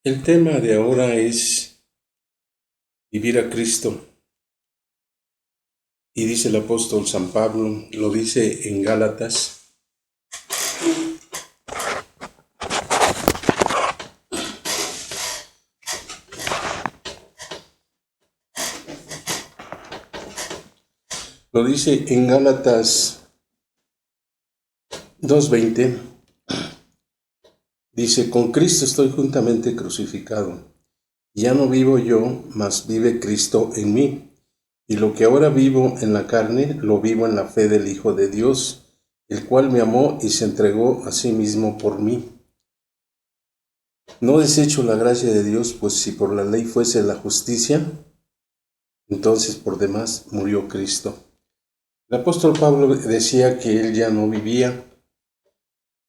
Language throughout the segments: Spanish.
El tema de ahora es vivir a Cristo. Y dice el apóstol San Pablo, lo dice en Gálatas, lo dice en Gálatas 2:20, dice, con Cristo estoy juntamente crucificado. Ya no vivo yo, mas vive Cristo en mí. Y lo que ahora vivo en la carne, lo vivo en la fe del Hijo de Dios, el cual me amó y se entregó a sí mismo por mí. No desecho la gracia de Dios, pues si por la ley fuese la justicia, entonces por demás murió Cristo. El apóstol Pablo decía que él ya no vivía,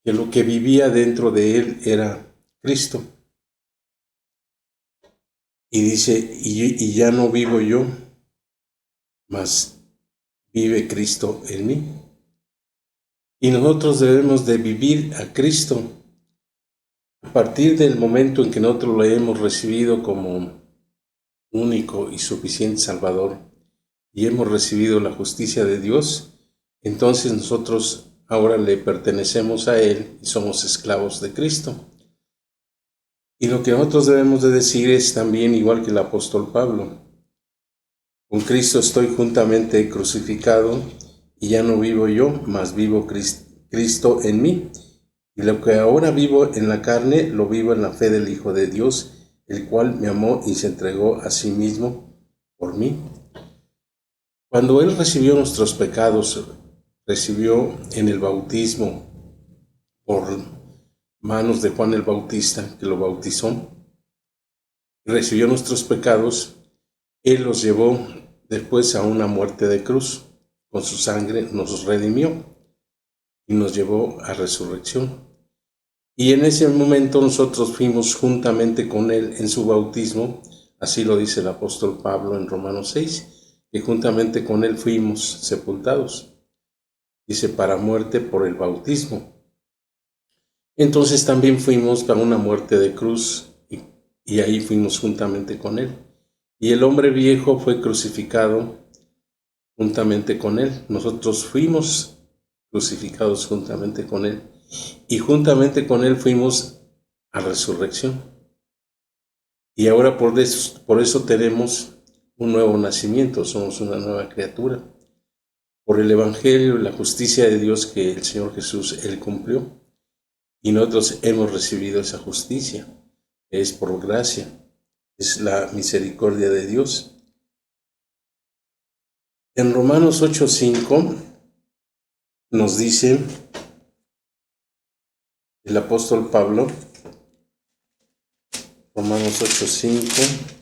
que lo que vivía dentro de él era Cristo. Y dice, y ya no vivo yo, mas vive Cristo en mí. Y nosotros debemos de vivir a Cristo a partir del momento en que nosotros lo hemos recibido como único y suficiente Salvador y hemos recibido la justicia de Dios. Entonces nosotros ahora le pertenecemos a Él y somos esclavos de Cristo. Y lo que nosotros debemos de decir es también igual que el apóstol Pablo. Con Cristo estoy juntamente crucificado y ya no vivo yo, mas vivo Cristo en mí. Y lo que ahora vivo en la carne, lo vivo en la fe del Hijo de Dios, el cual me amó y se entregó a sí mismo por mí. Cuando Él recibió nuestros pecados, recibió en el bautismo por manos de Juan el Bautista, que lo bautizó, y recibió nuestros pecados, Él los llevó después a una muerte de cruz. Con su sangre nos redimió y nos llevó a resurrección. Y en ese momento nosotros fuimos juntamente con Él en su bautismo, así lo dice el apóstol Pablo en Romanos 6, que juntamente con Él fuimos sepultados. Dice, para muerte por el bautismo. Entonces también fuimos para una muerte de cruz y ahí fuimos juntamente con Él. Y el hombre viejo fue crucificado juntamente con Él. Nosotros fuimos crucificados juntamente con Él y juntamente con Él fuimos a resurrección. Y ahora por eso tenemos un nuevo nacimiento, somos una nueva criatura. Por el Evangelio y la justicia de Dios que el Señor Jesús, Él cumplió. Y nosotros hemos recibido esa justicia, es por gracia, es la misericordia de Dios. En Romanos 8:5 nos dice el apóstol Pablo, Romanos 8:5,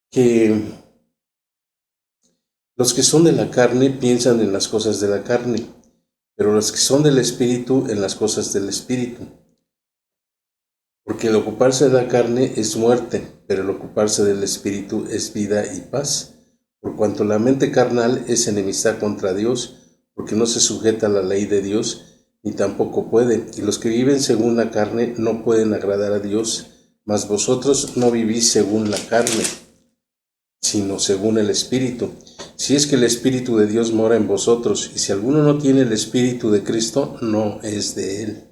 que los que son de la carne piensan en las cosas de la carne, pero los que son del Espíritu en las cosas del Espíritu. Porque el ocuparse de la carne es muerte, pero el ocuparse del Espíritu es vida y paz. Por cuanto la mente carnal es enemistad contra Dios, porque no se sujeta a la ley de Dios, ni tampoco puede. Y los que viven según la carne no pueden agradar a Dios, mas vosotros no vivís según la carne, sino según el Espíritu. Si es que el Espíritu de Dios mora en vosotros, y si alguno no tiene el Espíritu de Cristo, no es de él.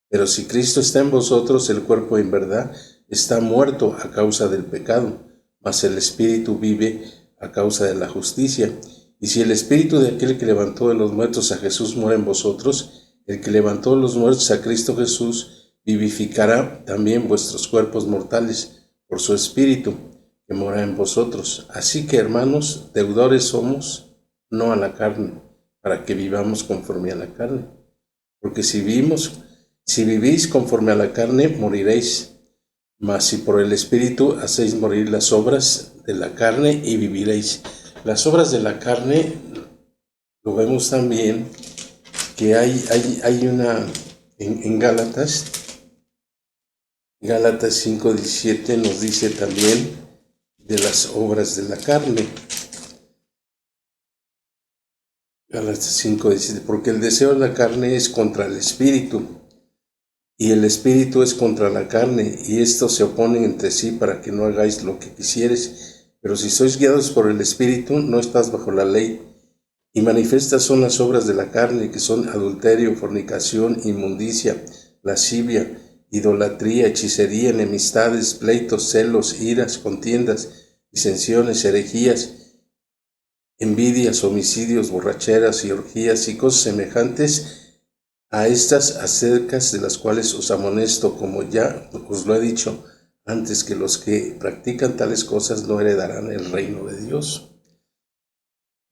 Pero si Cristo está en vosotros, el cuerpo en verdad está muerto a causa del pecado, mas el Espíritu vive a causa de la justicia. Y si el Espíritu de aquel que levantó de los muertos a Jesús mora en vosotros, el que levantó de los muertos a Cristo Jesús vivificará también vuestros cuerpos mortales por su Espíritu que mora en vosotros. Así que, hermanos, deudores somos, no a la carne, para que vivamos conforme a la carne. Porque si vivís conforme a la carne, moriréis. Mas si por el Espíritu hacéis morir las obras de la carne y viviréis. Las obras de la carne, lo vemos también, que hay una, en Gálatas 5:17 nos dice también de las obras de la carne. Gálatas 5 dice, porque el deseo de la carne es contra el espíritu, y el espíritu es contra la carne, y estos se oponen entre sí para que no hagáis lo que quisieres. Pero si sois guiados por el espíritu, no estás bajo la ley. Y manifiestas son las obras de la carne, que son adulterio, fornicación, inmundicia, lascivia, idolatría, hechicería, enemistades, pleitos, celos, iras, contiendas, disensiones, herejías, envidias, homicidios, borracheras y orgías y cosas semejantes a estas, acerca de las cuales os amonesto, como ya os lo he dicho antes, que los que practican tales cosas no heredarán el reino de Dios.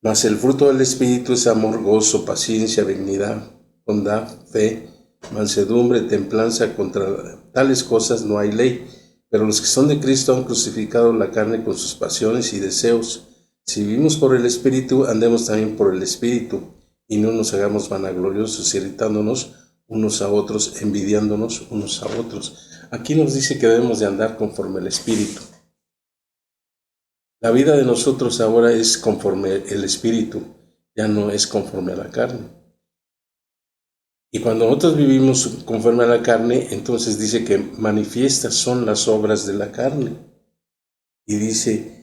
Mas el fruto del Espíritu es amor, gozo, paciencia, benignidad, bondad, fe, mansedumbre, templanza. Contra tales cosas no hay ley. Pero los que son de Cristo han crucificado la carne con sus pasiones y deseos. Si vivimos por el Espíritu, andemos también por el Espíritu, y no nos hagamos vanagloriosos, irritándonos unos a otros, envidiándonos unos a otros. Aquí nos dice que debemos de andar conforme al Espíritu. La vida de nosotros ahora es conforme el Espíritu, ya no es conforme a la carne. Y cuando nosotros vivimos conforme a la carne, entonces dice que manifiestas son las obras de la carne. Y dice,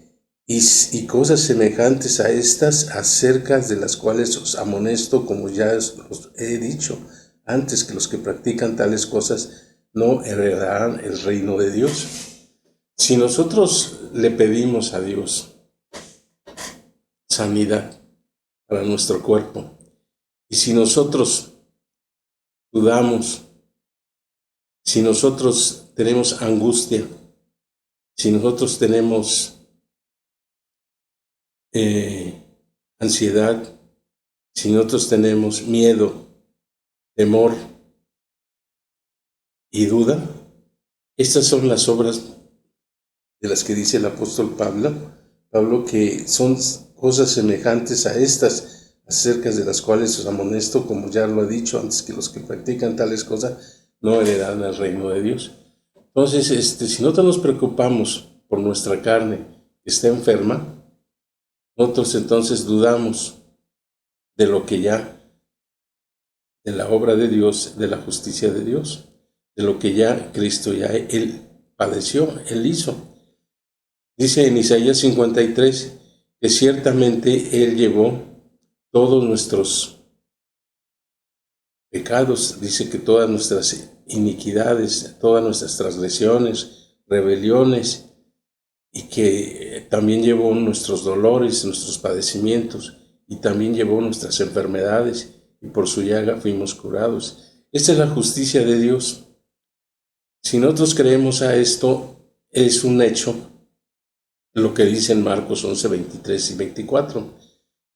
y cosas semejantes a estas, acerca de las cuales os amonesto, como ya os he dicho antes, que los que practican tales cosas no heredarán el reino de Dios. Si nosotros le pedimos a Dios sanidad para nuestro cuerpo, y si nosotros dudamos, si nosotros tenemos angustia, si nosotros tenemos ansiedad, si nosotros tenemos miedo, temor y duda, estas son las obras de las que dice el apóstol Pablo, que son cosas semejantes a estas, acerca de las cuales os amonesto, como ya lo he dicho antes, que los que practican tales cosas no heredarán el reino de Dios. Entonces, si nosotros nos preocupamos por nuestra carne que está enferma, nosotros entonces dudamos de lo que ya, de la obra de Dios, de la justicia de Dios, de lo que ya Cristo Él padeció, Él hizo. Dice en Isaías 53 que ciertamente Él llevó todos nuestros pecados, dice que todas nuestras iniquidades, todas nuestras transgresiones, rebeliones, y que también llevó nuestros dolores, nuestros padecimientos, y también llevó nuestras enfermedades, y por su llaga fuimos curados. Esta es la justicia de Dios. Si nosotros creemos a esto, es un hecho lo que dicen Marcos 11, 23 y 24,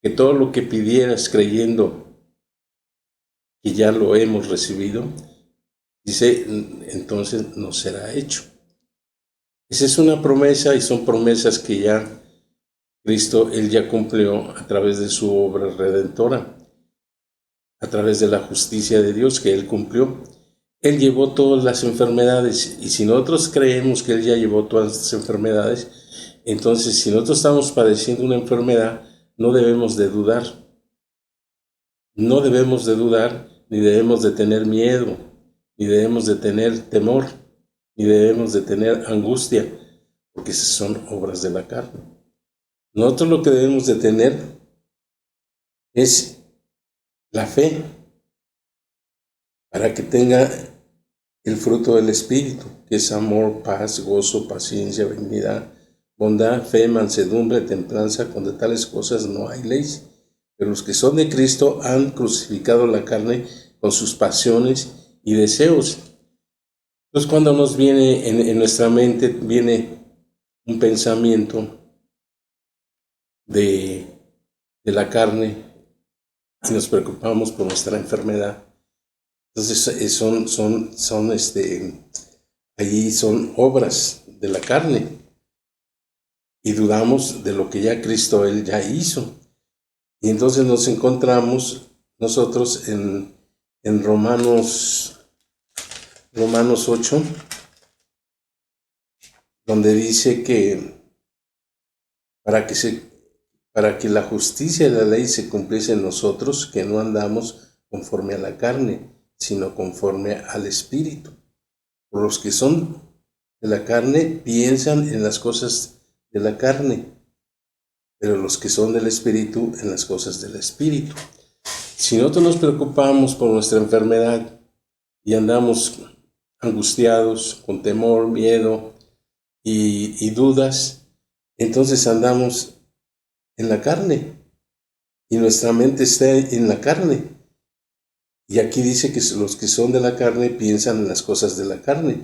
que todo lo que pidieras creyendo que ya lo hemos recibido, dice, entonces nos será hecho. Esa es una promesa, y son promesas que ya Cristo, Él ya cumplió a través de su obra redentora, a través de la justicia de Dios que Él cumplió. Él llevó todas las enfermedades, y si nosotros creemos que Él ya llevó todas las enfermedades, entonces si nosotros estamos padeciendo una enfermedad, no debemos de dudar. No debemos de dudar, ni debemos de tener miedo, ni debemos de tener temor, ni debemos de tener angustia, porque esas son obras de la carne. Nosotros lo que debemos de tener es la fe, para que tenga el fruto del Espíritu, que es amor, paz, gozo, paciencia, benignidad, bondad, fe, mansedumbre, templanza. Contra tales cosas no hay ley. Pero los que son de Cristo han crucificado la carne con sus pasiones y deseos. Entonces, cuando nos viene en nuestra mente, viene un pensamiento de la carne, y nos preocupamos por nuestra enfermedad. Entonces, allí son obras de la carne, y dudamos de lo que ya Cristo Él ya hizo. Y entonces nos encontramos nosotros en Romanos 8, donde dice que para que para que la justicia de la ley se cumpliese en nosotros, que no andamos conforme a la carne, sino conforme al Espíritu. Por los que son de la carne piensan en las cosas de la carne, pero los que son del Espíritu en las cosas del Espíritu. Si nosotros nos preocupamos por nuestra enfermedad y andamos angustiados, con temor, miedo y dudas, entonces andamos en la carne y nuestra mente está en la carne. Y aquí dice que los que son de la carne piensan en las cosas de la carne,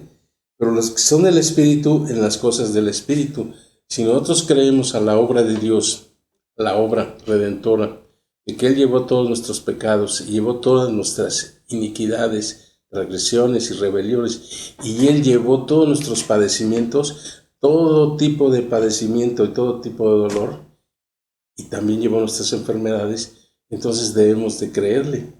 pero los que son del Espíritu en las cosas del Espíritu. Si nosotros creemos a la obra de Dios, la obra redentora, de que Él llevó todos nuestros pecados y llevó todas nuestras iniquidades, transgresiones y rebeliones, y Él llevó todos nuestros padecimientos, todo tipo de padecimiento y todo tipo de dolor, y también llevó nuestras enfermedades, entonces debemos de creerle.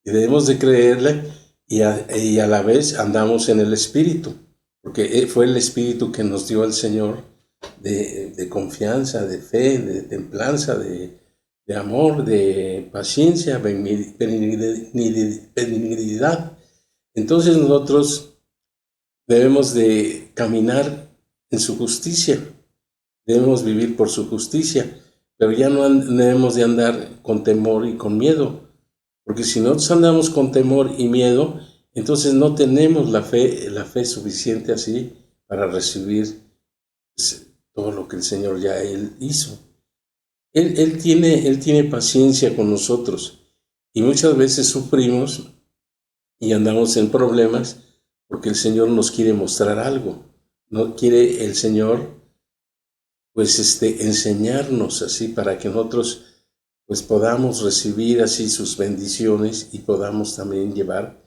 Y debemos de creerle y a la vez andamos en el Espíritu, porque fue el Espíritu que nos dio el Señor de confianza, de fe, de templanza, de amor, de paciencia, benignidad. Entonces nosotros debemos de caminar en su justicia, debemos vivir por su justicia, pero ya no debemos de andar con temor y con miedo, porque si nosotros andamos con temor y miedo, entonces no tenemos la fe suficiente así para recibir todo lo que el Señor ya Él hizo. Él tiene paciencia con nosotros y muchas veces sufrimos y andamos en problemas porque el Señor nos quiere mostrar algo. No quiere el Señor pues enseñarnos así para que nosotros pues podamos recibir así sus bendiciones y podamos también llevar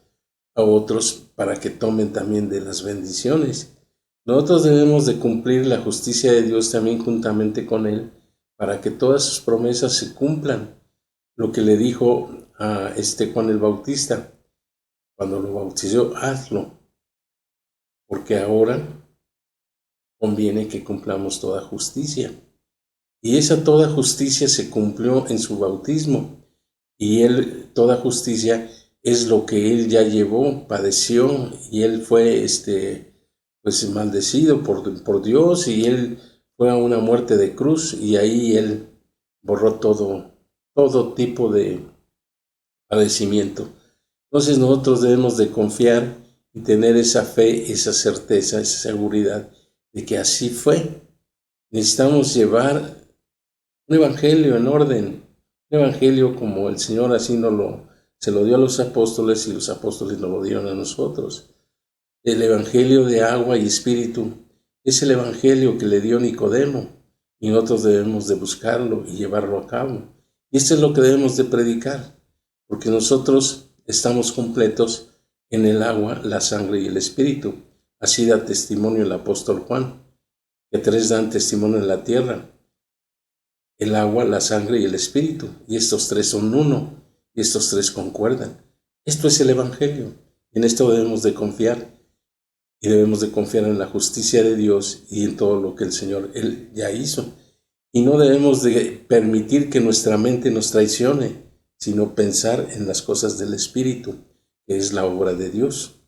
a otros para que tomen también de las bendiciones. Nosotros debemos de cumplir la justicia de Dios también juntamente con Él para que todas sus promesas se cumplan. Lo que le dijo a Juan el Bautista cuando lo bautizó, hazlo, porque ahora conviene que cumplamos toda justicia. Y esa toda justicia se cumplió en su bautismo. Y toda justicia es lo que Él ya llevó, padeció, y Él fue pues maldecido por Dios, y Él fue a una muerte de cruz, y ahí Él borró todo tipo de padecimiento. Entonces nosotros debemos de confiar y tener esa fe, esa certeza, esa seguridad de que así fue. Necesitamos llevar un evangelio en orden, un evangelio como el Señor así se lo dio a los apóstoles y los apóstoles nos lo dieron a nosotros. El evangelio de agua y espíritu es el evangelio que le dio Nicodemo y nosotros debemos de buscarlo y llevarlo a cabo. Y esto es lo que debemos de predicar, porque nosotros estamos completos en el agua, la sangre y el espíritu. Así da testimonio el apóstol Juan, que tres dan testimonio en la tierra: el agua, la sangre y el espíritu, y estos tres son uno, y estos tres concuerdan. Esto es el evangelio, en esto debemos de confiar, y debemos de confiar en la justicia de Dios y en todo lo que el Señor Él ya hizo. Y no debemos de permitir que nuestra mente nos traicione, sino pensar en las cosas del Espíritu, que es la obra de Dios,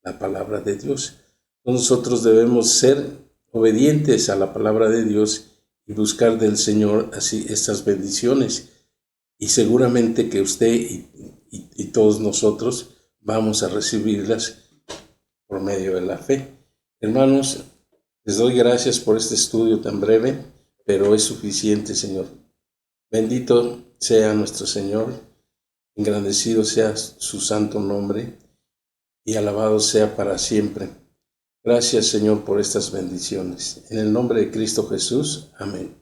la palabra de Dios. Nosotros debemos ser obedientes a la palabra de Dios y buscar del Señor así estas bendiciones. Y seguramente que usted y todos nosotros vamos a recibirlas por medio de la fe. Hermanos, les doy gracias por este estudio tan breve, pero es suficiente, Señor. Bendito sea nuestro Señor, engrandecido sea su santo nombre y alabado sea para siempre. Gracias, Señor, por estas bendiciones. En el nombre de Cristo Jesús. Amén.